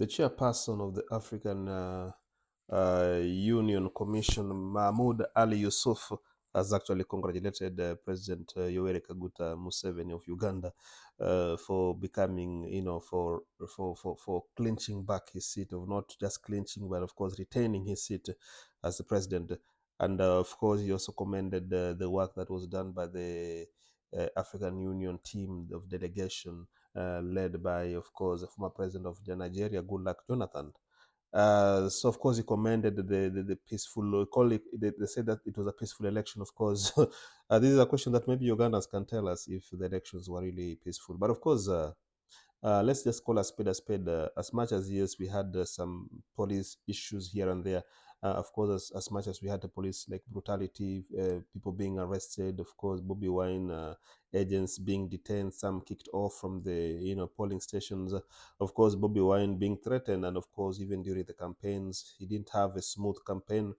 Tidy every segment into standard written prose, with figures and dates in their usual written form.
The chairperson of the African Union Commission, Mahmoud Ali Yusuf, has actually congratulated President Yoweri Kaguta Museveni of Uganda for becoming, for clinching back his seat, of not just clinching, but of course retaining his seat as the president. And of course, he also commended the work that was done by the African Union team of delegation led by, of course, the former president of Nigeria, Goodluck Jonathan. So of course he commended the peaceful, they said that it was a peaceful election. Of course, this is a question that maybe Ugandans can tell us if the elections were really peaceful. But of course, let's just call a spade a spade. As much as, yes, we had some police issues here and there, of course, as much as we had the police like brutality, people being arrested, of course, Bobby Wine agents being detained, some kicked off from the polling stations, of course, Bobby Wine being threatened, and of course, even during the campaigns, he didn't have a smooth campaign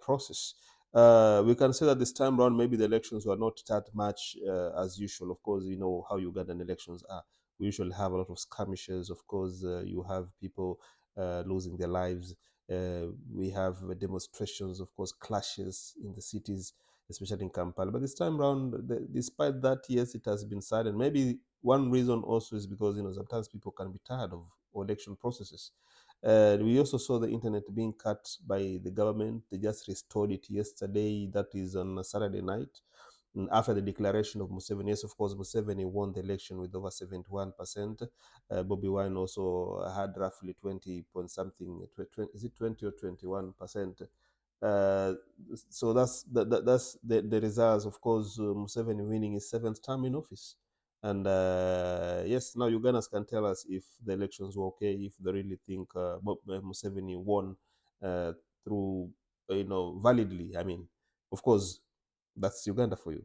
process. We can say that this time around, maybe the elections were not that much as usual. Of course, you know how Ugandan elections are. We usually have a lot of skirmishes. Of course, you have people losing their lives. We have demonstrations, of course, clashes in the cities, especially in Kampala. But this time around, despite that, yes, it has been silent. Maybe one reason also is because sometimes people can be tired of election processes. We also saw the internet being cut by the government. They just restored it yesterday. That is on a Saturday night. And after the declaration of Museveni, yes, of course, Museveni won the election with over 71%. Bobby Wine also had roughly 20 point something, is it 20 or 21%? Uh, so that's the results. Of course, Museveni winning his seventh term in office. And yes, now Ugandans can tell us if the elections were okay, if they really think Museveni won through, validly. I mean, of course, that's Uganda for you.